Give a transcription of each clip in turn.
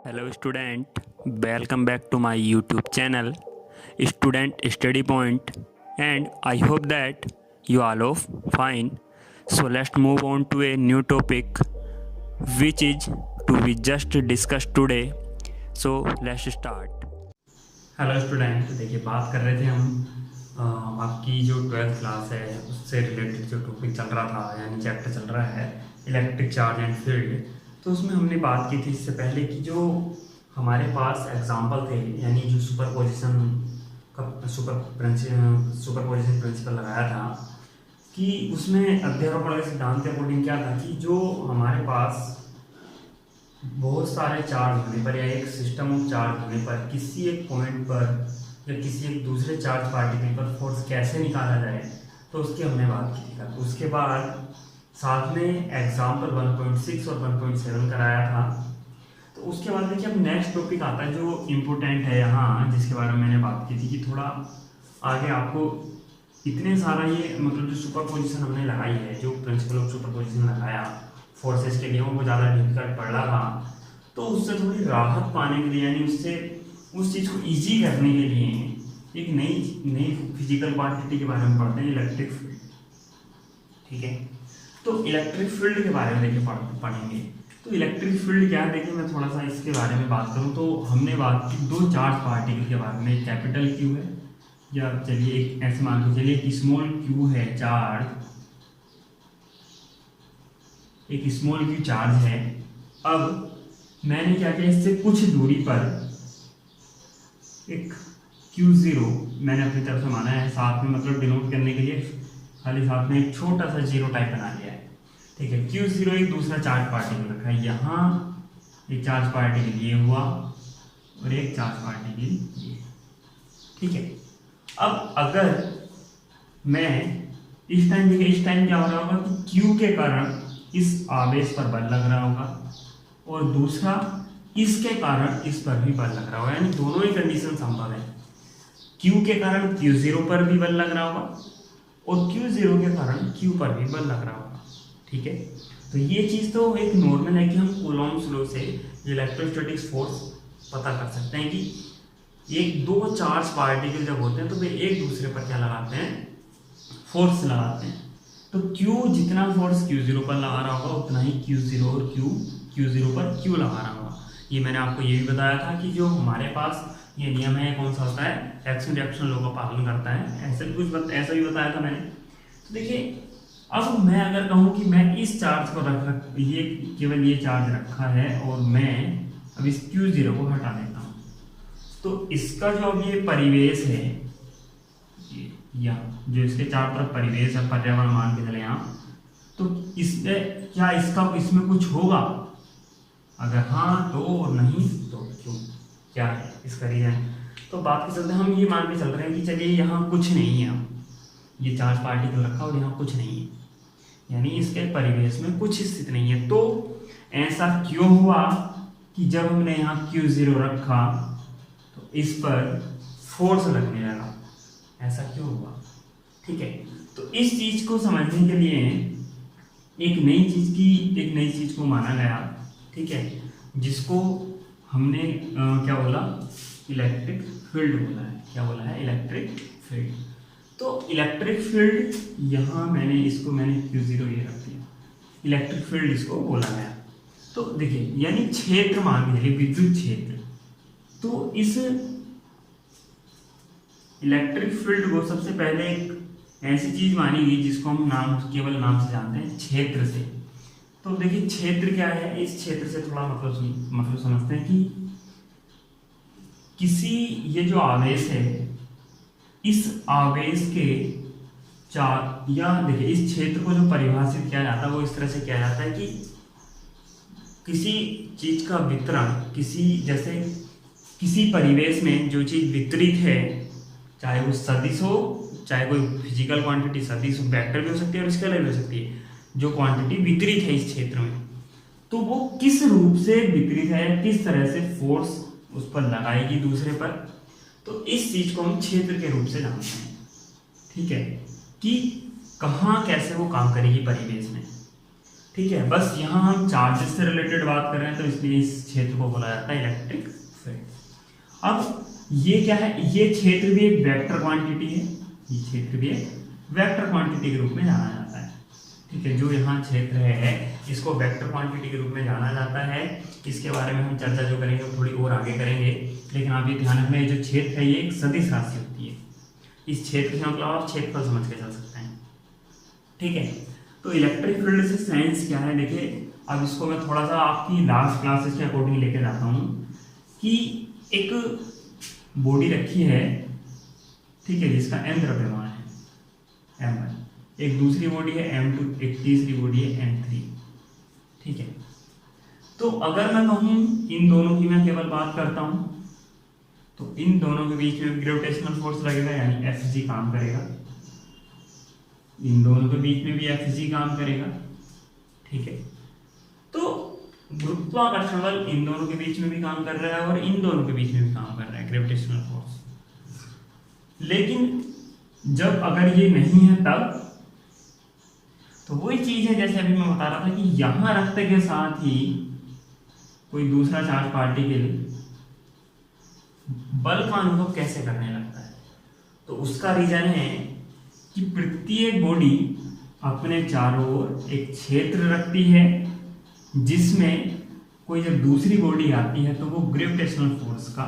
Hello student, welcome back to my YouTube channel Student Study Point, and I hope that you all are fine. So let's move on to a new topic which is to be just discussed today. So let's start. Hello student, देखिए बात कर रहे थे हम आपकी जो 12th class है उससे रिलेटेड जो टॉपिक चल रहा था, यानी चैप्टर चल रहा है इलेक्ट्रिक चार्ज एंड फील्ड। तो उसमें हमने बात की थी इससे पहले कि जो हमारे पास एग्जांपल थे, यानी जो सुपरपोजिशन प्रिंसिपल लगाया था कि उसमें अध्यारोपण के सिद्धांत के अकॉर्डिंग क्या था कि जो हमारे पास बहुत सारे चार्ज होने पर या एक सिस्टम ऑफ चार्ज होने पर किसी एक पॉइंट पर या किसी एक दूसरे चार्ज पार्टिकल पर फोर्स कैसे निकाला जाए, तो उसकी हमने बात की थी। उसके बाद साथ में एग्जाम्पल 1.6 और 1.7 कराया था। तो उसके बाद देखिए अब नेक्स्ट टॉपिक आता है जो इम्पोर्टेंट है यहाँ, जिसके बारे में मैंने बात की थी कि थोड़ा आगे आपको इतने सारा ये मतलब जो सुपरपोजिशन हमने लगाई है, जो प्रिंसिपल ऑफ सुपरपोजिशन लगाया फोर्सेस के लिए, वो ज़्यादा डिफिकल्ट पड़ रहा था। तो उससे थोड़ी राहत पाने के लिए, यानी उससे उस चीज़ को ईजी करने के लिए एक नई फिजिकल क्वांटिटी के बारे में पढ़ते हैं, इलेक्ट्रिक फील्ड। ठीक है, तो इलेक्ट्रिक फील्ड के बारे में देखिए पढ़ेंगे। तो इलेक्ट्रिक फील्ड क्या है, देखिए मैं थोड़ा सा इसके बारे में बात करूँ तो हमने बात की दो चार्ज पार्टिकल के बारे में, कैपिटल क्यू है, या चलिए एक ऐसे मान लो, चलिए एक स्मॉल क्यू है चार्ज, एक स्मॉल क्यू चार्ज है। अब मैंने क्या किया, इससे कुछ दूरी पर एक Q0 मैंने अपनी तरफ से माना है, साथ में मतलब डिनोट करने के लिए खाली साथ में एक छोटा सा जीरो टाइप बना लिया है। ठीक है, Q0 एक दूसरा चार्ज पार्टिकल रखा है, यहाँ एक चार्ज पार्टिकल ये हुआ और एक चार्ज पार्टिकल ये। ठीक है, अब अगर मैं इस टाइम देखिए, इस टाइम क्या हो रहा होगा कि Q के कारण इस आवेश पर बल लग रहा होगा और दूसरा इसके कारण इस पर भी बल लग रहा होगा, यानी दोनों ही कंडीशन संभव है। Q के कारण Q0 पर भी बल लग रहा होगा और Q0 के कारण Q पर भी बल लग रहा होगा। ठीक है, तो ये चीज़ तो एक नॉर्मल है कि हम कूलॉम्स लॉ से इलेक्ट्रोस्टैटिक्स फोर्स पता कर सकते हैं कि एक दो चार्ज पार्टिकल जब होते हैं तो वे एक दूसरे पर क्या लगाते हैं, फोर्स लगाते हैं। तो Q जितना फोर्स Q0 पर लगा रहा होगा उतना ही Q0 और Q0 पर Q लगा रहा होगा। ये मैंने आपको ये भी बताया था कि जो हमारे पास ये नियम है कौन सा होता है, एक्शन रिएक्शन लॉ का पालन करता है, ऐसा भी बताया था मैंने। तो देखिए अब मैं अगर कहूँ कि मैं इस चार्ज को रख ये केवल ये चार्ज रखा है और मैं अब इस Q0 को हटा देता हूँ, तो इसका जो अब ये परिवेश है, या जो इसके चारों तरफ परिवेश है, पर्यावरण मान के चले यहाँ, तो इसमें क्या इसमें कुछ होगा, अगर हाँ तो, और नहीं तो क्यों, क्या है इसका रीजन। तो बात के चलते हम ये मान के चल रहे हैं कि चलिए यहाँ कुछ नहीं है, ये चार्ज पार्टिकल रखा और यहाँ कुछ नहीं है, यानी इसके परिवेश में कुछ स्थित नहीं है। तो ऐसा क्यों हुआ कि जब हमने यहाँ Q0 रखा तो इस पर फोर्स लगने लगा, ऐसा क्यों हुआ। ठीक है, तो इस चीज को समझने के लिए एक नई चीज को माना गया। ठीक है, जिसको हमने क्या बोला, इलेक्ट्रिक फील्ड बोला है। क्या बोला है, इलेक्ट्रिक फील्ड। तो इलेक्ट्रिक फील्ड यहाँ मैंने Q0 ये रख दिया, इलेक्ट्रिक फील्ड इसको बोला गया। तो देखिए यानी क्षेत्र मान लीजिए, विद्युत क्षेत्र। तो इस इलेक्ट्रिक फील्ड को सबसे पहले एक ऐसी चीज मानी गई जिसको हम केवल नाम से जानते हैं, क्षेत्र से। तो देखिए क्षेत्र क्या है, इस क्षेत्र से थोड़ा मतलब समझते हैं कि किसी ये जो आवेश है, इस आवेश के चार, या देखिए इस क्षेत्र को जो परिभाषित किया जाता है वो इस तरह से किया जाता है कि किसी चीज का वितरण, किसी परिवेश में जो चीज वितरित है, चाहे वो सदिश हो, चाहे कोई फिजिकल क्वांटिटी सदिश हो, वेक्टर भी हो सकती है और स्केलर भी हो सकती है, जो क्वांटिटी वितरित है इस क्षेत्र में, तो वो किस रूप से वितरित है, किस तरह से फोर्स उस पर लगाएगी दूसरे पर, तो इस चीज को हम क्षेत्र के रूप से जानते हैं। ठीक है, कि कहाँ कैसे वो काम करेगी परिवेश में। ठीक है, बस यहाँ हम चार्जेस से रिलेटेड बात कर रहे हैं तो इसलिए इस क्षेत्र को बोला जाता है इलेक्ट्रिक फील्ड। अब ये क्या है, ये क्षेत्र भी एक वेक्टर क्वांटिटी है, ये क्षेत्र भी एक वेक्टर क्वांटिटी के रूप में जाना जाता है। ठीक है, जो यहाँ क्षेत्र है इसको वेक्टर क्वांटिटी के रूप में जाना जाता है। इसके बारे में हम चर्चा जो करेंगे वो थोड़ी और आगे करेंगे, लेकिन आप ये ध्यान रखना, ये जो क्षेत्र है ये एक सदिश राशि होती है। इस क्षेत्र से मतलब आप क्षेत्रफल समझ के चल सकते हैं। ठीक है, तो इलेक्ट्रिक फील्ड से साइंस क्या है, देखिए अब इसको मैं थोड़ा सा आपकी लास्ट क्लासेस के अकॉर्डिंग लेके जाता हूँ कि एक बॉडी रखी है, ठीक है, जिसका m द्रव्यमान है m1, एक दूसरी बॉडी है m2, एक तीसरी बॉडी है m3। ठीक है, तो अगर मैं कहूँ इन दोनों की मैं केवल बात करता हूँ तो इन दोनों के बीच में ग्रेविटेशनल फोर्स लगेगा, यानी Fg काम करेगा, इन दोनों के बीच में भी Fg काम करेगा। ठीक है, तो गुरुत्वाकर्षण बल इन दोनों के बीच में भी काम कर रहा है और इन दोनों के बीच में भी काम कर रहा है, ग्रेविटेशनल फोर्स। लेकिन जब अगर ये नहीं है तब तो वही चीज है जैसे अभी मैं बता रहा था कि यहां रखते के साथ ही कोई दूसरा चार्ज पार्टिकल बल का अनुभव कैसे करने लगता है। तो उसका रीजन है कि प्रत्येक बॉडी अपने चारों ओर एक क्षेत्र रखती है जिसमें कोई जब दूसरी बॉडी आती है तो वो ग्रेविटेशनल फोर्स का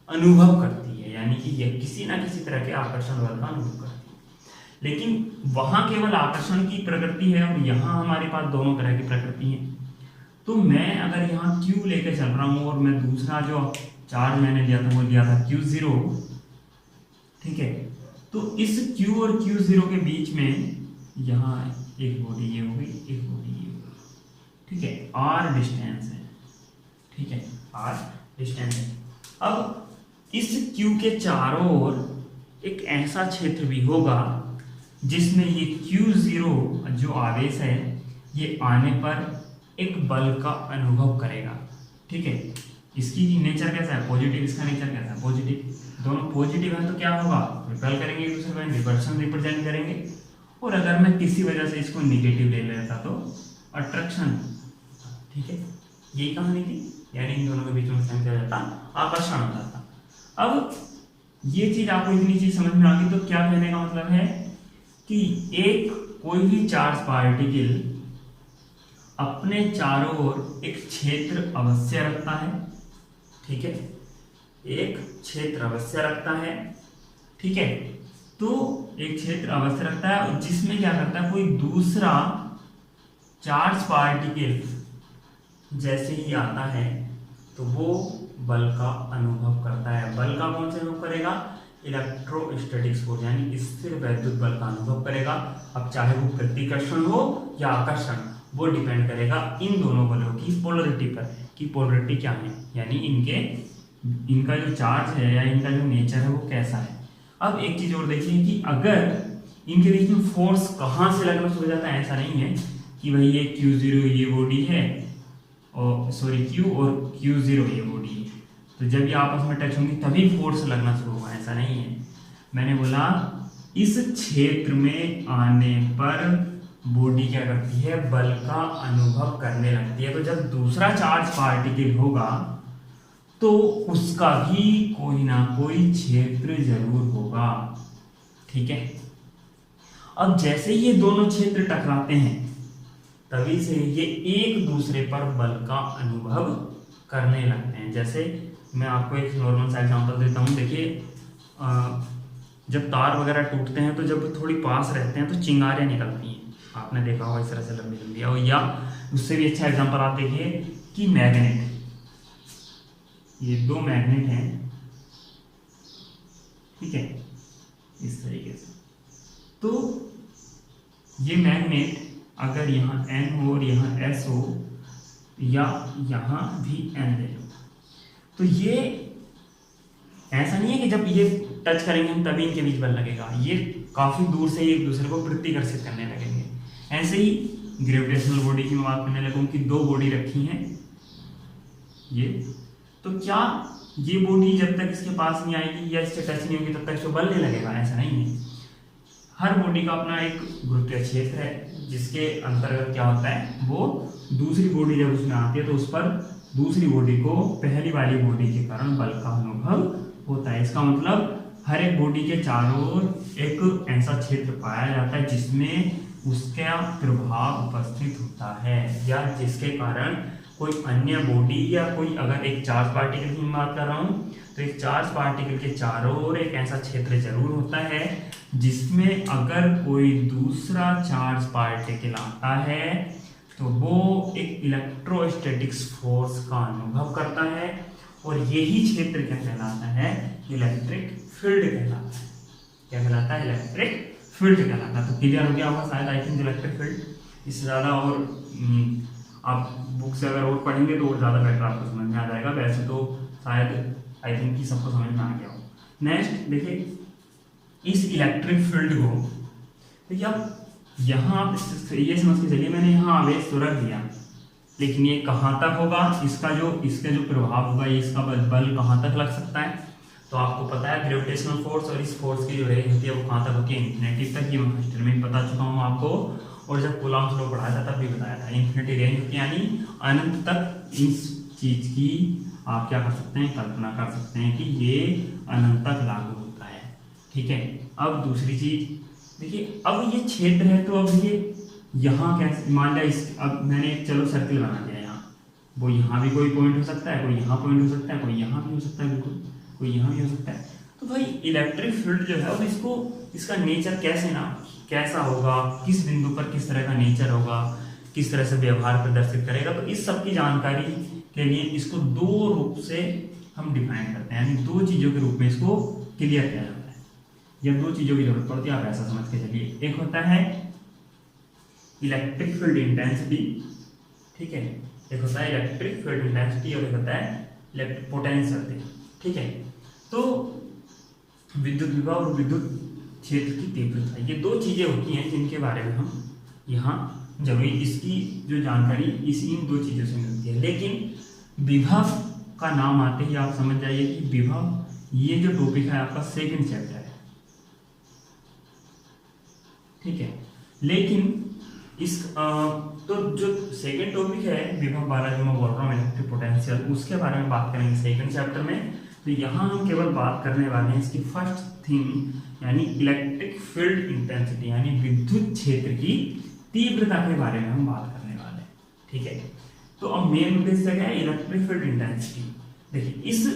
अनुभव करती है, यानी कि यह किसी ना किसी तरह के आकर्षण बल का अनुभव करती है। लेकिन वहां केवल आकर्षण की प्रकृति है और यहाँ हमारे पास दोनों तरह की प्रकृति है। तो मैं अगर यहाँ Q लेकर चल रहा हूँ और मैं दूसरा जो चार्ज मैंने लिया था वो लिया था Q0, ठीक है, तो इस Q और Q0 के बीच में यहाँ एक बॉडी ये होगी, एक बॉडी ये होगी। ठीक है, R डिस्टेंस है। ठीक है, R डिस्टेंस है। अब इस Q के चारों ओर एक ऐसा क्षेत्र भी होगा जिसमें ये Q0 जो आवेश है ये आने पर एक बल का अनुभव करेगा। ठीक है, इसकी नेचर कैसा है, पॉजिटिव, इसका नेचर कैसा है, पॉजिटिव। दोनों पॉजिटिव है तो क्या होगा, रिपेल करेंगे एक दूसरे को, रिवर्सन रिप्रेजेंट करेंगे। और अगर मैं किसी वजह से इसको निगेटिव ले लेता तो अट्रैक्शन। ठीक है, यही कहानी थी, यानी इन दोनों के बीच में क्या जाता, आकर्षण होता था। अब ये चीज आपको इतनी चीज समझ में आ गई तो क्या कहने का मतलब है कि एक कोई भी चार्ज पार्टिकल अपने चारों ओर एक क्षेत्र अवश्य रखता है। ठीक है, एक क्षेत्र अवश्य रखता है। ठीक है, तो एक क्षेत्र अवश्य रखता है और जिसमें क्या करता है, कोई दूसरा चार्ज पार्टिकल जैसे ही आता है तो वो बल का अनुभव करता है। बल का कौन सा अनुभव करेगा, इलेक्ट्रोस्टैटिक्स फोर्स, यानी स्थिर वैद्युत बल का अनुभव करेगा। अब चाहे वो प्रतिकर्षण हो या आकर्षण, वो डिपेंड करेगा इन दोनों बलों की पोलरिटी पर, कि पोलरिटी क्या है, यानी इनका जो चार्ज है या इनका जो नेचर है वो कैसा है। अब एक चीज और देखिए कि अगर इनके बीच में फोर्स कहाँ से लगना शुरू हो जाता है, ऐसा नहीं है कि भाई ये Q0 ये बॉडी है और सॉरी Q और Q0 ये बॉडी है, तो जब ये आपस में टच होंगी तभी फोर्स लगना शुरू होगा, ऐसा नहीं है। मैंने बोला इस क्षेत्र में आने पर बॉडी क्या करती है, बल का अनुभव करने लगती है। तो जब दूसरा चार्ज पार्टिकल होगा तो उसका भी कोई ना कोई क्षेत्र जरूर होगा। ठीक है, अब जैसे ये दोनों क्षेत्र टकराते हैं तभी से ये एक दूसरे पर बल का अनुभव करने लगते हैं। जैसे मैं आपको एक नॉर्मल सा एग्जांपल देता हूँ। देखिए जब तार वगैरह टूटते हैं तो जब थोड़ी पास रहते हैं तो चिंगारियाँ निकलती हैं, आपने देखा होगा इस तरह से लंबी लंबी। और या उससे भी अच्छा एग्जांपल आप देखिए कि मैग्नेट, ये दो मैग्नेट हैं, ठीक है, इस तरीके से। तो ये मैग्नेट अगर यहाँ N हो और यहाँ S हो या यहाँ भी N ले लो, तो ये ऐसा नहीं है कि जब ये टच करेंगे हम तभी इनके बीच बल लगेगा, ये काफी दूर से एक दूसरे को प्रतिकर्षित करने लगेंगे। ऐसे ही ग्रेविटेशनल बॉडी की मैं बात करने लगूँ कि दो बॉडी रखी हैं ये, तो क्या ये बॉडी जब तक इसके पास नहीं आएगी या इससे टच नहीं होगी तब तक इसको बल नहीं लगेगा, ऐसा नहीं है। हर बॉडी का अपना एक गुरुत्वीय क्षेत्र है जिसके अंतर्गत क्या होता है, वो दूसरी बॉडी जब उसमें आती है तो उस पर दूसरी बॉडी को पहली वाली बॉडी के कारण बल का अनुभव होता है। इसका मतलब हर एक बॉडी के चारों ओर एक ऐसा क्षेत्र पाया जाता है जिसमें उसका प्रभाव उपस्थित होता है, या जिसके कारण कोई अन्य बॉडी या कोई, अगर एक चार्ज पार्टिकल की बात कर रहा हूँ तो एक चार्ज पार्टिकल के चारों ओर एक ऐसा क्षेत्र जरूर होता है जिसमें अगर कोई दूसरा चार्ज पार्टिकल आता है तो वो एक इलेक्ट्रोस्टैटिक्स फोर्स का अनुभव करता है, और यही क्षेत्र क्या कहलाता है, इलेक्ट्रिक फील्ड कहलाता है। क्या कहलाता है, इलेक्ट्रिक फील्ड कहलाता है। तो क्लियर हो गया होगा शायद, आई थिंक इलेक्ट्रिक फील्ड। इससे ज़्यादा और आप बुक से अगर और पढ़ेंगे तो और ज़्यादा बेटर आपको समझ में आ जाएगा। वैसे तो शायद आई थिंक कि सबको समझ में आ गया हो। नेक्स्ट देखिए, इस इलेक्ट्रिक फील्ड को देखिए आप यहाँ आप ये समझ के चलिए, मैंने यहाँ आवेश तो रख दिया, लेकिन ये कहाँ तक होगा, इसका जो प्रभाव होगा, ये इसका बल कहाँ तक लग सकता है। तो आपको पता है ग्रेविटेशनल फोर्स और इस फोर्स की जो रेंज होती है वो कहाँ तक होती है, इन्फिनिटी तक। ये मैं फर्स्ट में बता चुका हूँ आपको, और जब कूलॉम्स लॉ पढ़ाया था तब भी बताया था, इन्फिनिटी रेंज होती है, यानी अनंत तक इस चीज की आप क्या कर सकते हैं, कल्पना कर सकते हैं कि ये अनंत तक लागू होता है। ठीक है, अब दूसरी चीज देखिए, अब ये क्षेत्र है तो अब ये यहाँ कैसे, मान लिया इस, अब मैंने चलो सर्किल बना दिया यहाँ, वो यहाँ भी कोई पॉइंट हो सकता है, कोई यहाँ पॉइंट हो सकता है, कोई यहाँ भी हो सकता है, बिल्कुल कोई यहाँ भी हो सकता है। तो भाई इलेक्ट्रिक फील्ड जो है अब इसको, इसका नेचर कैसा होगा, किस बिंदु पर किस तरह का नेचर होगा, किस तरह से व्यवहार प्रदर्शित करेगा, तो इस सब की जानकारी के लिए इसको दो रूप से हम डिफाइन करते हैं, यानी दो चीजों के रूप में इसको क्लियर किया जाता है। जब दो चीजों की जरूरत पड़ती है आप ऐसा समझ के चलिए, एक होता है इलेक्ट्रिक फील्ड इंटेंसिटी, ठीक है, एक होता है इलेक्ट्रिक फील्ड इंटेंसिटी और एक होता है इलेक्ट्रिक पोटेंशियल, ठीक है। तो विद्युत विभव और विद्युत क्षेत्र की तीव्रता, ये दो चीजें होती हैं जिनके बारे में हम यहाँ जरूरी, इसकी जो जानकारी इन दो चीजों से मिलती है। लेकिन विभव का नाम आते ही आप समझ जाइए कि विभव ये जो टॉपिक है आपका सेकंड चैप्टर है, ठीक है। लेकिन इस तो जो सेकंड टॉपिक है विभव वाला जो मैं बोल रहा हूँ इलेक्ट्रिक पोटेंशियल, उसके बारे में बात करेंगे सेकंड चैप्टर में। तो यहाँ हम केवल बात करने वाले हैं इसकी फर्स्ट थिंग, यानी इलेक्ट्रिक फील्ड इंटेंसिटी, यानी विद्युत क्षेत्र की तीव्रता के बारे में हम बात करने वाले हैं, ठीक है। तो अब मेन उद्देश्य क्या है, इलेक्ट्रिक फील्ड इंटेंसिटी। देखिए इस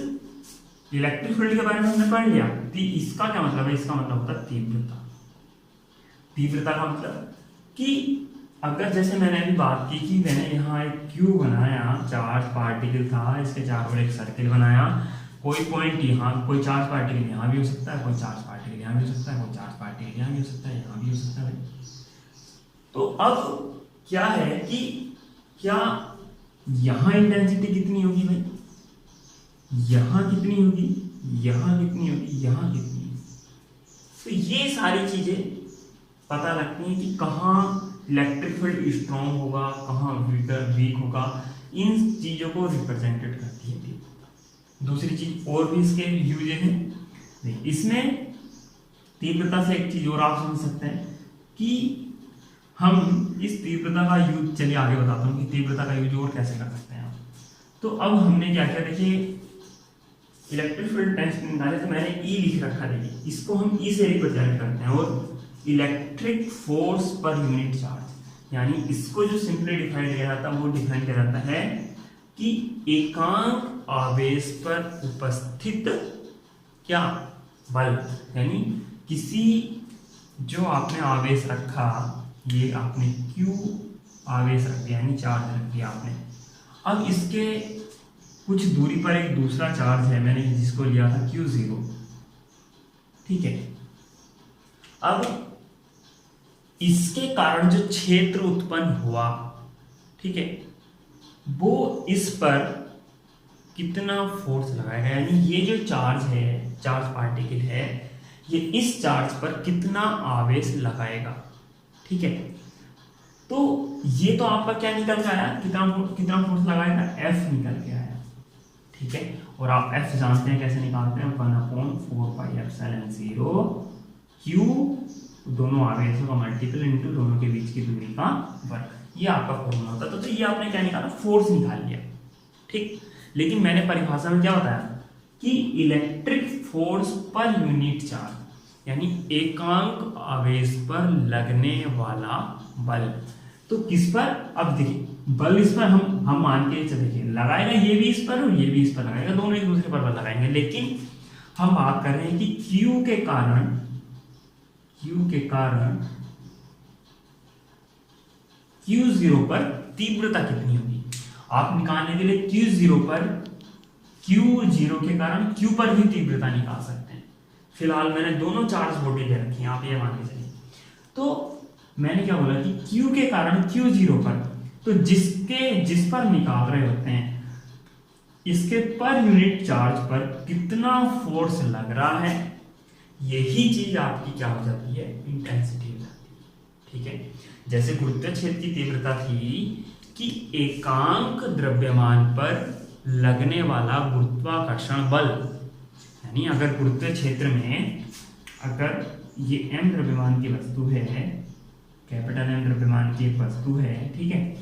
इलेक्ट्रिक फील्ड के बारे में हमने पढ़ लिया, इसका क्या मतलब है, इसका मतलब होता है तीव्रता। तीव्रता का मतलब कि अगर जैसे मैंने अभी बात की कि मैंने यहाँ एक क्यू बनाया, चार्ज पार्टिकल था, इसके चारों एक सर्किल बनाया, कोई पॉइंट यहाँ, कोई चार्ज पार्टिकल यहाँ भी हो सकता है, कोई चार्ज पार्टिकल यहाँ भी हो सकता है, कोई चार्ज पार्टिकल यहाँ भी हो सकता है, यहाँ भी हो सकता है। तो अब क्या है कि क्या यहाँ इंटेंसिटी कितनी होगी भाई, यहाँ कितनी होगी, यहाँ कितनी होगी, यहाँ कितनी होगी। तो ये सारी चीजें पता लगती है कि कहाँ इलेक्ट्रिक फील्ड स्ट्रॉन्ग होगा, कहाँ वीक होगा, इन चीजों को रिप्रेजेंटेड करती है तीव्रता। दूसरी चीज और भी इसके यूज हैं, इसमें तीव्रता से एक चीज और आप समझ सकते हैं कि हम इस तीव्रता का यूज, चलिए आगे बताता हूँ कि तीव्रता का यूज और कैसे कर सकते हैं। तो अब हमने क्या किया, देखिए इलेक्ट्रिक फील्ड इंटेंसिटी निकाले तो मैंने ई लिख रखा, देखिए इसको हम ई से रिप्रेजेंट करते हैं, और electric force per unit charge, यानी इसको जो सिंपली डिफाइन किया जाता है वो डिफाइन किया जाता है कि एकांक आवेश पर उपस्थित क्या बल, यानी किसी जो आपने आवेश रखा, ये आपने Q आवेश रख दिया, यानी चार्ज रख दिया आपने। अब इसके कुछ दूरी पर एक दूसरा चार्ज है, मैंने जिसको लिया था Q0, ठीक है। अब इसके कारण जो क्षेत्र उत्पन्न हुआ, ठीक है, वो इस पर कितना फोर्स लगाएगा, यानी ये जो चार्ज है, चार्ज पार्टिकल है, ये इस चार्ज पर कितना आवेश लगाएगा, ठीक है। तो ये तो आपका क्या निकल के आया, कितना फोर्स लगाएगा, F निकल के आया, ठीक है। और आप F जानते हैं कैसे निकालते हैं, 1/4πε0 Q दोनों आवेशों का मल्टीपल इंटू दोनों के बीच की दूरी का वर्ग, ये आपका फॉर्मूला होता है। तो ये आपने क्या निकाला, फोर्स निकाल लिया, ठीक। लेकिन मैंने परिभाषा में क्या बताया कि electric force per unit charge, यानी एकांक आवेश पर लगने वाला बल। तो किस पर, अब देखिए बल इस पर हम मान के देखिए लगाएगा, ये भी इस पर और ये भी इस पर लगाएगा, दोनों एक दूसरे पर बल लगाएंगे। लेकिन हम बात कर रहे हैं कि Q के कारण Q0 पर तीव्रता कितनी होगी। आप निकालने के लिए Q0 के कारण Q पर भी तीव्रता निकाल सकते हैं। फिलहाल मैंने दोनों चार्ज वोल्टेज रखी हैं, आप ये मान के चलिए। तो मैंने क्या बोला कि Q के कारण Q0 पर, तो जिस पर निकाल रहे होते हैं इसके पर यूनिट चार्ज पर कितना फोर्स लग रहा है, यही चीज आपकी क्या हो जाती है, इंटेंसिटी हो जाती है, ठीक है। जैसे गुरुत्व क्षेत्र की तीव्रता थी कि एकांक द्रव्यमान पर लगने वाला गुरुत्वाकर्षण बल, यानी अगर गुरुत्व क्षेत्र में अगर ये m द्रव्यमान की वस्तु है, कैपिटल M द्रव्यमान की एक वस्तु है, ठीक है,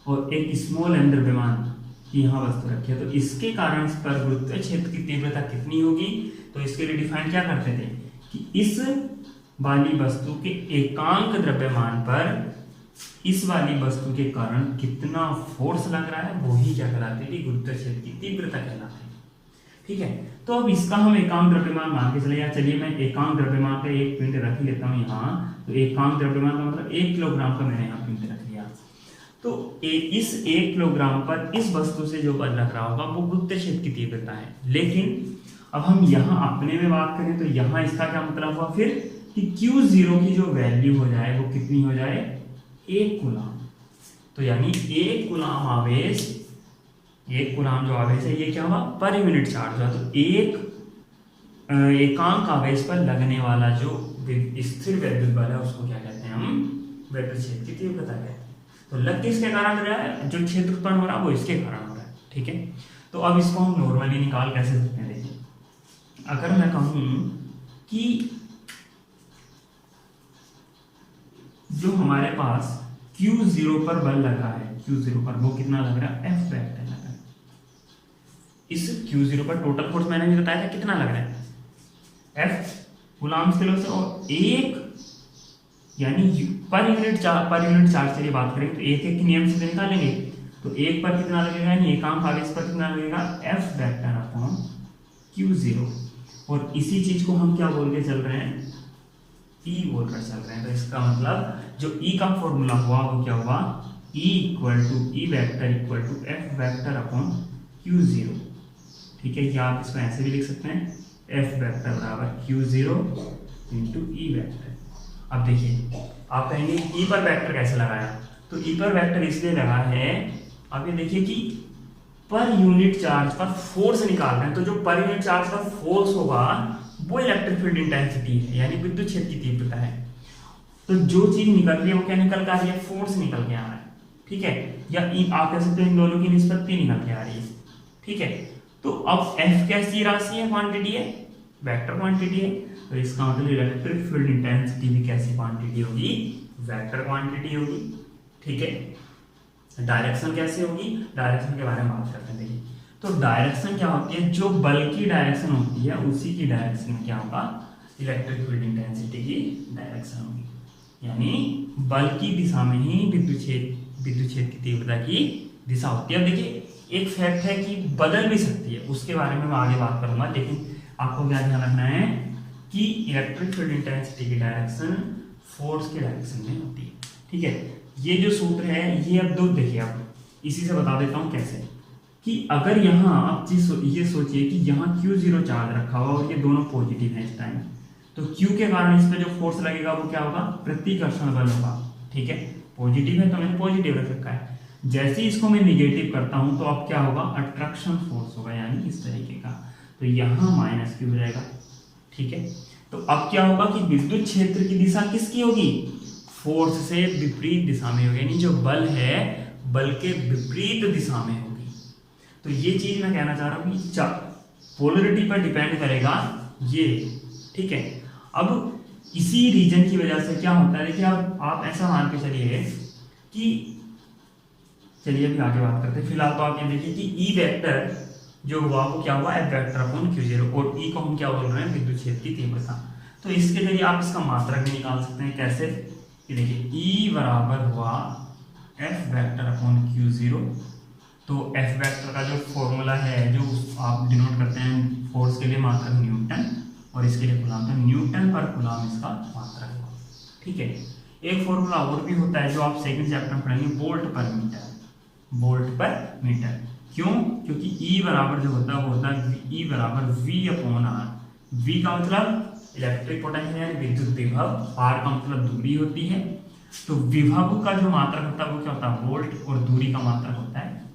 और एक स्मॉल m द्रव्यमान की यहाँ वस्तु रखी है, तो इसके कारण इस पर गुरुत्व क्षेत्र की तीव्रता कितनी होगी। तो इसके लिए डिफाइन क्या करते थे कि इस वाली वस्तु के एकांक द्रव्यमान पर इस वाली वस्तु के कारण कितना फोर्स लग रहा है, वो ही क्या कहलाती थी, गुरुत्व क्षेत्र की तीव्रता कहलाती है, ठीक है। तो अब इसका हम एकांक द्रव्यमान मान के चले, या चलिए मैं एकांक द्रव्यमान का एक पिंड रख लेता हूँ यहाँ। तो एकांक द्रव्यमान का मतलब 1 किलोग्राम का मैंने यहाँ पिंड रख लिया। तो इस 1 किलोग्राम पर इस वस्तु से जो बल लग रहा होगा वो गुरुत्व क्षेत्र की तीव्रता है। लेकिन अब हम यहाँ अपने में बात करें तो यहाँ इसका क्या मतलब हुआ फिर कि Q0 की जो वैल्यू हो जाए वो कितनी हो जाए, 1 कूलाम। तो यानी 1 कूलाम आवेश, 1 कूलाम जो आवेश है ये क्या हुआ, पर यूनिट चार्ज हुआ। तो एकांक आवेश पर लगने वाला जो स्थिर वैद्युत बल है उसको क्या कहते हैं हम, विद्युत क्षेत्र की तीव्रता कहते हैं। तो लग किसके कारण रहा है, जो क्षेत्र उत्पन्न हो रहा है वो इसके कारण हो रहा है, ठीक है। तो अब इसको हम नॉर्मली निकाल कैसे सकते हैं, देखिए अगर मैं कहूं कि जो हमारे पास Q0 पर बल लगा है, Q0 पर वो कितना लग रहा है, F वेक्टर लग रहा है। इस Q0 पर टोटल फोर्स मैंने भी बताया था कितना लग रहा है, F कूलाम्स के लॉ से, और एक यानी पर यूनिट चार्ज के लिए बात करें तो एक के नियम से निकालेंगे। तो एक पर कितना लगेगा, यानी एकांक आवेश पर कितना लगेगा, F वेक्टर अपॉन Q0। और इसी चीज को हम क्या बोल के चल रहे हैं, E बोलकर चल रहे हैं। तो इसका मतलब जो E का फॉर्मूला हुआ वो क्या हुआ, E vector equal to F vector upon Q0, ठीक है। या आप इसको ऐसे भी लिख सकते हैं, F वेक्टर बराबर Q0 इंटू E वेक्टर। अब देखिए आप कहेंगे E पर वेक्टर कैसे लगाया, तो E पर वेक्टर इसलिए लगा है, अब ये देखिए कि पर यूनिट चार्ज पर फोर्स निकाल रहे हैं। तो जो पर यूनिट चार्ज पर फोर्स होगा वो इलेक्ट्रिक फील्ड इंटेंसिटी है, यानी विद्युत क्षेत्र की तीव्रता है। तो जो चीज निकल रही है वो क्या निकल के आ रही है, फोर्स निकल के आ रहा है, ठीक है। या आप कह सकते हैं इन दोनों की निष्पत्ति निकल के आ रही है, ठीक है। तो अब F कैसी राशि है, क्वांटिटी है, वेक्टर क्वांटिटी है। तो इसका मतलब इलेक्ट्रिक फील्ड इंटेंसिटी भी कैसी क्वांटिटी होगी, वेक्टर क्वांटिटी होगी, ठीक है। डायरेक्शन कैसे होगी, डायरेक्शन के बारे में बात करते हैं। देखिए तो डायरेक्शन क्या होती है, जो बल की डायरेक्शन होती है उसी की डायरेक्शन में क्या होगा, इलेक्ट्रिक फील्ड इंटेंसिटी की डायरेक्शन होगी। यानी बल की दिशा में ही विद्युत क्षेत्र की तीव्रता की दिशा होती है। अब देखिए एक फैक्ट है कि बदल भी सकती है, उसके बारे में मैं आगे बात करूंगा। लेकिन आपको क्या ध्यान रखना है कि इलेक्ट्रिक फील्ड इंटेंसिटी की डायरेक्शन फोर्स के डायरेक्शन में होती है, ठीक है। ये जो सूत्र है ये अब दो देखिए, आप इसी से बता देता हूँ कैसे, कि अगर यहाँ आप ये सोचिए कि यहाँ Q0 चार्ज रखा हुआ और ये दोनों पॉजिटिव है इस टाइम, तो Q के कारण इस पे जो फोर्स लगेगा वो क्या होगा, प्रतिकर्षण बल होगा, ठीक है। पॉजिटिव है तो मैंने पॉजिटिव रख रखा है। जैसे इसको मैं निगेटिव करता हूँ तो अब क्या होगा, अट्रैक्शन फोर्स होगा, यानी इस तरीके का। तो यहाँ -Q हो जाएगा, ठीक है। तो अब क्या होगा कि विद्युत क्षेत्र की दिशा किसकी होगी, फोर्स से विपरीत दिशा में होगी, यानी जो बल है बल के विपरीत दिशा में होगी। तो ये चीज मैं कहना चाह रहा हूँ कि पोलरिटी पर डिपेंड करेगा ये, ठीक है। अब इसी रीजन की वजह से क्या होता है, देखिए आप ऐसा मान के चलिए कि, चलिए अभी आगे बात करते हैं। फिलहाल तो आप ये देखिए कि ई वेक्टर जो हुआ वो क्या हुआ, F vector upon Q zero, और ई को हम क्या बोल रहे हैं, विद्युत क्षेत्र की तीव्रता। तो इसके जरिए आप इसका मात्रक भी निकाल सकते हैं। कैसे, कि देखिए ई बराबर हुआ F vector upon Q zero. तो एफ वेक्टर का जो फॉर्मूला है, जो आप डिनोट करते हैं फोर्स के लिए मात्रक न्यूटन, और इसके लिए कूलम, तो न्यूटन पर कूलम इसका मात्रक हुआ। ठीक है, एक फॉर्मूला और भी होता है जो आप सेकंड चैप्टर में पढ़ेंगे, वोल्ट पर मीटर। वोल्ट पर मीटर क्यों, क्योंकि ई बराबर जो होता है वो होता है ई बराबर वी अपॉन आर। वी का मतलब इलेक्ट्रिक पोटेंशियल यानी विद्युत विभव, आर का मतलब दूरी होती है। तो विभव का जो मात्रक होता है वो क्या होता है, वोल्ट, और दूरी का मात्रक होता है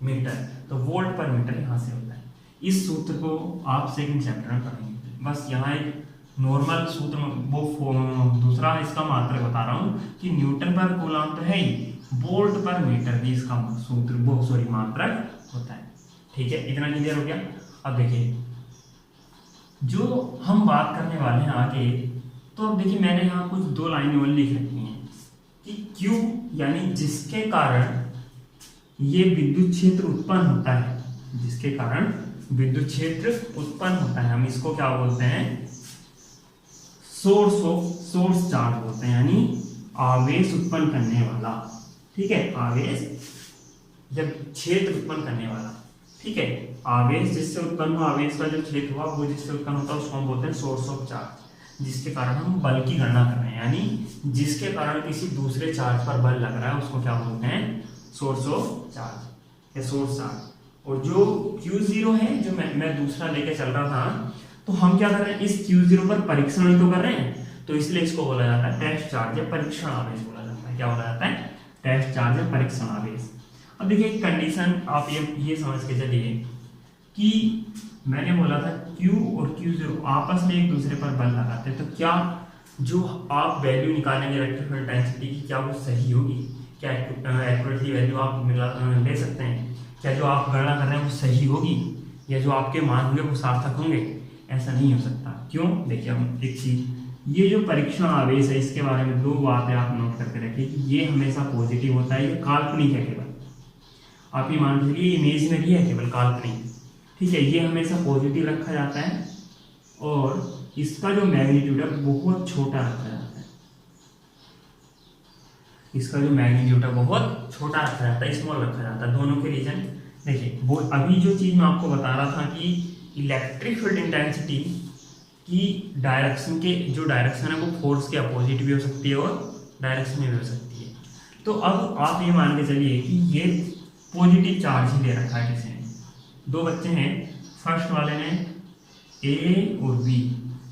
मीटर। तो वोल्ट पर मीटर यहाँ से होता है। इस सूत्र को आप सेकंड चैप्टर में पढ़ेंगे। बस यहाँ एक नॉर्मल सूत्र, वो दूसरा इसका मात्रक बता रहा हूँ कि न्यूटन पर कूलम तो है ही, वोल्ट पर मीटर भी इसका सूत्र वो मात्रक होता है। ठीक है, इतना क्लियर हो गया। अब देखिए जो हम बात करने वाले हैं आगे, तो अब देखिए मैंने यहाँ कुछ दो लाइनें और लिख रखी हैं कि Q यानी जिसके कारण ये विद्युत क्षेत्र उत्पन्न होता है, जिसके कारण विद्युत क्षेत्र उत्पन्न होता है, हम इसको क्या बोलते हैं, सोर्स चार्ज बोलते हैं, यानी आवेश उत्पन्न करने वाला। ठीक है, आवेश जब क्षेत्र उत्पन्न करने वाला, ठीक है, आवेश जिससे उत्पन्न हुआ, आवेश का जो क्षेत्र हुआ वो जिससे उत्पन्न होता है उसको हम बोलते हैं सोर्स ऑफ चार्ज। जिसके कारण हम बल की गणना कर रहे हैं, यानी जिसके कारण किसी दूसरे चार्ज पर बल लग रहा है उसको क्या बोलते हैं, सोर्स ऑफ चार्ज या सोर्स चार्ज। और जो Q0 है, जो मैं दूसरा लेके चल रहा था, तो हम क्या कर रहे हैं, इस Q0 पर परीक्षण ही तो कर रहे हैं, तो इसलिए इसको बोला जाता है टेस्ट चार्ज या परीक्षण आवेश बोला जाता है। क्या बोला जाता है, टेस्ट चार्ज या परीक्षण आवेश। अब देखिए एक कंडीशन आप ये समझ के चलिए कि मैंने बोला था Q और Q0 आपस में एक दूसरे पर बल लगाते हैं, तो क्या जो आप वैल्यू निकालेंगे इलेक्ट्रिक फील्ड डेंसिटी की, क्या वो सही होगी, क्या एक्यूरेटली वैल्यू आप ले सकते हैं, क्या जो आप गणना कर रहे हैं वो सही होगी, या जो आपके मान होंगे वो सार्थक होंगे, ऐसा नहीं हो सकता। क्यों, देखिए हम एक चीज, ये जो परीक्षण आवेश है इसके बारे में दो बातें आप नोट करके रखिए कि ये हमेशा पॉजिटिव होता है, ये काल्पनिक है केवल, आप ये मान लीजिए इमेजिनरी है, केवल काल्पनिक। ठीक है, ये हमेशा पॉजिटिव रखा जाता है, और इसका जो मैग्नीट्यूड है बहुत छोटा रखा जाता है, इसका जो मैग्नीट्यूड है बहुत छोटा रखा जाता है, स्मॉल रखा जाता है। दोनों के रीजन देखिए, वो अभी जो चीज मैं आपको बता रहा था कि इलेक्ट्रिक फील्ड इंटेंसिटी की डायरेक्शन के जो डायरेक्शन है वो फोर्स के अपोजिट भी हो सकती है और डायरेक्शन में भी हो सकती है। तो अब आप ये मान के चलिए कि ये पॉजिटिव चार्ज ही दे रखा है किसी ने, दो बच्चे हैं, फर्स्ट वाले ने ए और बी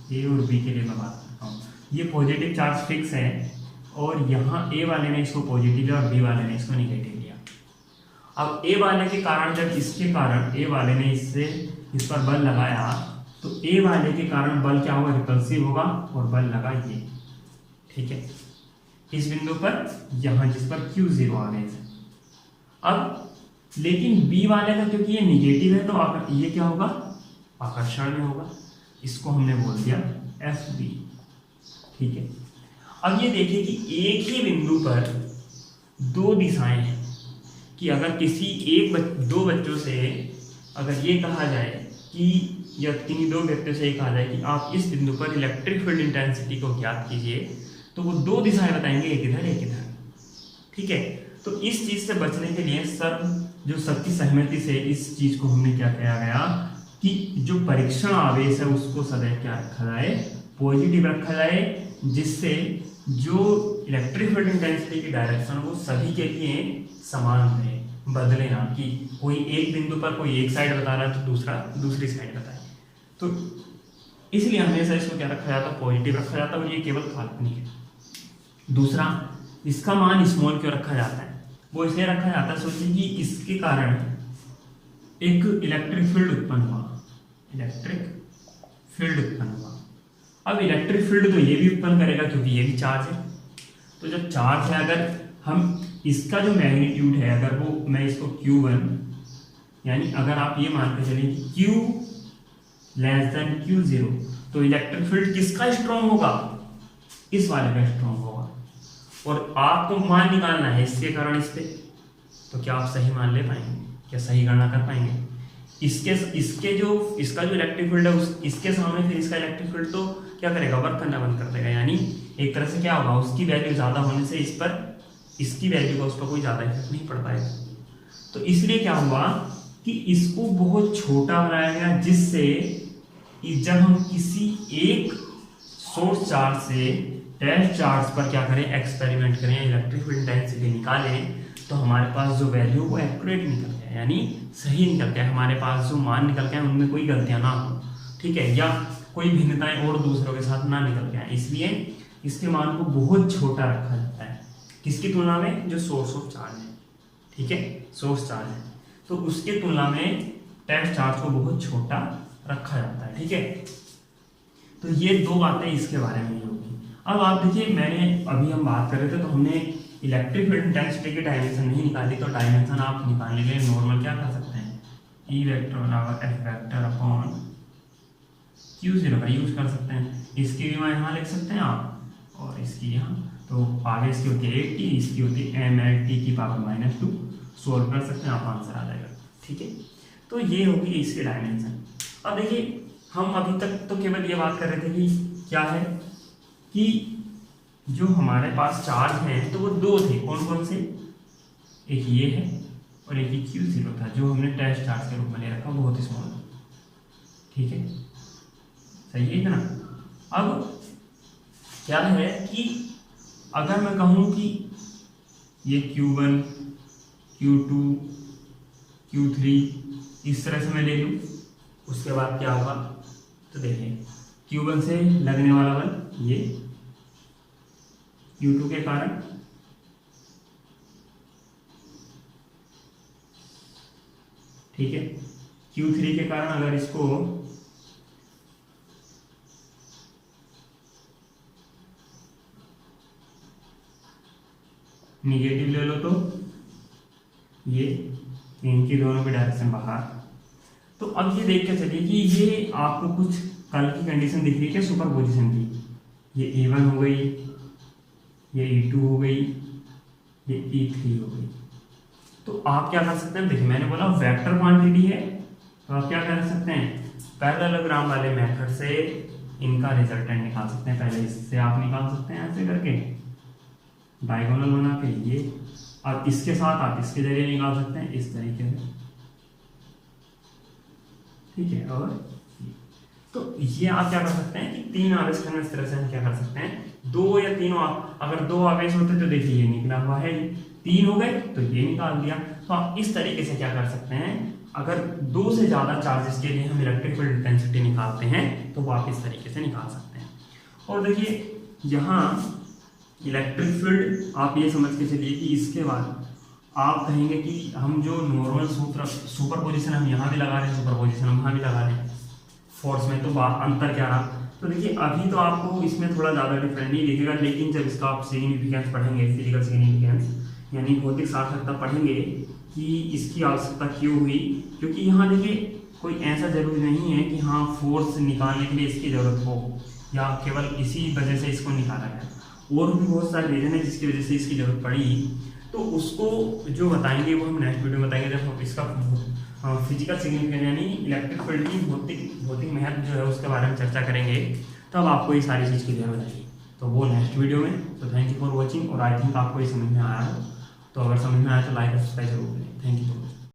के लिए मैं बात करता हूँ, ये पॉजिटिव चार्ज फिक्स है, और यहाँ ए वाले ने इसको पॉजिटिव लिया और बी वाले ने इसको नेगेटिव लिया। अब ए वाले के कारण, जब इसके कारण ए वाले ने इस पर बल लगाया, तो ए वाले के कारण बल क्या होगा, रिपल्सिव होगा, और बल लगा ये, ठीक है, इस बिंदु पर, यहाँ जिस पर Q0 आवेश है। अब लेकिन बी वाले का क्योंकि ये निगेटिव है, तो ये क्या होगा, आकर्षण में होगा, इसको हमने बोल दिया FB। ठीक है, अब ये देखिए कि एक ही बिंदु पर दो दिशाएं हैं, कि अगर किसी दो बच्चों से अगर ये कहा जाए कि, या किन्हीं दो व्यक्तियों से ये कहा जाए कि आप इस बिंदु पर इलेक्ट्रिक फील्ड इंटेंसिटी को ज्ञात कीजिए, तो वो दो दिशाएं बताएंगे, एक इधर एक इधर। ठीक है, तो इस चीज से बचने के लिए सबकी सहमति से इस चीज को हमने क्या किया गया कि जो परीक्षण आवेश है उसको सदैव क्या रखा जाए, पॉजिटिव रखा जाए, जिससे जो इलेक्ट्रिक फील्ड इंटेंसिटी की डायरेक्शन वो सभी के लिए समान रहे, बदले ना, कि कोई एक बिंदु पर कोई एक साइड बता रहा है तो दूसरा दूसरी साइड बताए। तो इसलिए हमेशा इसको क्या रखा जाता है, पॉजिटिव रखा जाता है, और ये केवल काल्पनिक है। दूसरा, इसका मान स्मॉल क्यों रखा जाता है, वो इसलिए रखा जाता है, सोचिए कि इसके कारण एक इलेक्ट्रिक फील्ड उत्पन्न हुआ, अब इलेक्ट्रिक फील्ड तो ये भी उत्पन्न करेगा क्योंकि ये भी चार्ज है। तो जब चार्ज है, अगर हम इसका जो मैग्नीट्यूड है, अगर वो मैं इसको Q1, यानी अगर आप ये मान के चलिए कि Q < Q0, तो इलेक्ट्रिक फील्ड किसका स्ट्रॉन्ग होगा, इस वाले का स्ट्रॉन्ग होगा। और आपको मान निकालना है इसके कारण इस पे, तो क्या आप सही मान ले पाएंगे, क्या सही गणना कर पाएंगे? इसका जो इलेक्ट्रिक फील्ड है इसके सामने फिर इसका इलेक्ट्रिक फील्ड तो क्या करेगा, वर्क करना बंद कर देगा। यानी एक तरह से क्या होगा, उसकी वैल्यू ज़्यादा होने से इसकी वैल्यू का उस पर कोई ज़्यादा इफेक्ट नहीं पड़ पाएगा। तो इसलिए क्या हुआ कि इसको बहुत छोटा बनाया गया, जिससे जब हम किसी एक सोर्स चार्ज से टेस्ट चार्ज पर क्या करें, एक्सपेरिमेंट करें, इलेक्ट्रिक फील्ड इंटेंसिटी निकालें, तो हमारे पास जो वैल्यू वो एक्यूरेट निकल गया, यानी सही निकल गया। हमारे पास जो मान निकल गया उनमें कोई गलतियां ना हो, ठीक है, या कोई भिन्नताएं और दूसरों के साथ ना निकल गया। इसलिए इसके मान को बहुत छोटा रखा जाता है, किसकी तुलना में, जो सोर्स ऑफ चार्ज है, ठीक है, सोर्स चार्ज है, तो उसके तुलना में टेस्ट चार्ज को बहुत छोटा रखा जाता है, ठीक है। तो ये दो बातें इसके बारे में होगी। अब आप देखिए, मैंने अभी हम बात कर रहे थे तो हमने इलेक्ट्रिक फील्ड इंटेंसिटी की डायमेंशन नहीं निकाली, तो डायमेंशन आप निकालने के लिए नॉर्मल क्या कर सकते हैं, ई वेक्टर बराबर एफ वेक्टर अपॉन Q0 का यूज कर सकते हैं। इसकी भी मैं यहाँ लिख सकते हैं आप, और इसकी यहाँ, तो आगे इसकी होती है 8t, इसकी होती है mLt की पावर -2, सोल्व कर सकते हैं आप, आंसर आ जाएगा, ठीक है। तो ये होगी इसकी डायमेंशन। अब देखिए, हम अभी तक तो केवल ये बात कर रहे थे कि क्या है कि जो हमारे पास चार्ज हैं तो वो दो थे, कौन कौन से, एक ये है और एक Q0 था, जो हमने टेस्ट चार्ज के रूप में ले रखा, बहुत स्मॉल, ठीक है, सही है ना। अब क्या है कि अगर मैं कहूँ कि ये Q1, Q2, Q3 इस तरह से मैं ले लूँ, उसके बाद क्या होगा, तो देखिए Q1 से लगने वाला बल ये Q2 के कारण, ठीक है, Q3 के कारण अगर इसको निगेटिव ले लो तो ये इनकी दोनों की डायरेक्शन बाहर। तो अब ये देख के चलिए कि ये आपको कुछ कल की कंडीशन दिख रही है क्या, सुपर पोजिशन की, ये A1 हो गई, ये E2 हो गई, ये E3 हो गई। तो आप क्या कर सकते हैं, देखिए मैंने बोला वेक्टर क्वांटिटी है, तो आप क्या कर सकते हैं, पैरेललोग्राम वाले मेथड से इनका रिजल्टेंट निकाल सकते हैं। पहले इससे आप निकाल सकते हैं ऐसे करके, डायगोनल बना के ये, और इसके साथ आप इसके जरिए निकाल सकते हैं इस तरीके से, ठीक है। और तो ये आप क्या कर सकते हैं कि तीन आवेश खंड इस तरह से हम क्या कर सकते हैं, दो या तीनों, अगर दो आवेश होते तो देखिए ये निकला हुआ है, तीन हो गए तो ये निकाल दिया। तो आप इस तरीके से क्या कर सकते हैं, अगर दो से ज्यादा चार्जेस के लिए हम इलेक्ट्रिक फील्ड इंटेंसिटी निकालते हैं तो वो आप इस तरीके से निकाल सकते हैं। और देखिए यहाँ इलेक्ट्रिक फील्ड आप ये समझ के चलिए कि इसके बाद आप कहेंगे कि हम जो नॉर्मल सूत्र सुपर पोजिशन हम यहाँ भी लगा रहे हैं, सुपर पोजिशन हम यहाँ भी लगा रहे हैं, फोर्स में तो अंतर क्या रहा। तो देखिए अभी तो आपको इसमें थोड़ा ज़्यादा डिफरेंट नहीं दिखेगा, लेकिन जब इसका आप सिग्निफिकेंस पढ़ेंगे, फिजिकल सिग्निफिकेंस यानी भौतिक सार्थकता पढ़ेंगे कि इसकी आवश्यकता क्यों हुई, क्योंकि यहाँ देखिए कोई ऐसा जरूरी नहीं है कि हाँ फोर्स निकालने के लिए इसकी ज़रूरत हो या केवल इसी वजह से इसको निकाला गया, और भी बहुत सारे रीजन है जिसकी वजह से इसकी जरूरत पड़ी। तो उसको जो बताएंगे वो हम नेक्स्ट वीडियो में बताएंगे, जब हम इसका फिजिकल सिग्निफिकेंस यानी इलेक्ट्रिक फील्ड की भौतिक महत्व जो है उसके बारे में चर्चा करेंगे, तब आपको ये सारी चीज़ क्लियर हो जाएगी। तो वो नेक्स्ट वीडियो में। तो थैंक यू फॉर वॉचिंग, और आई थिंक आपको ये समझ में आया हो, तो अगर समझ में आया तो लाइक और सब्सक्राइब जरूर करें। Thank you.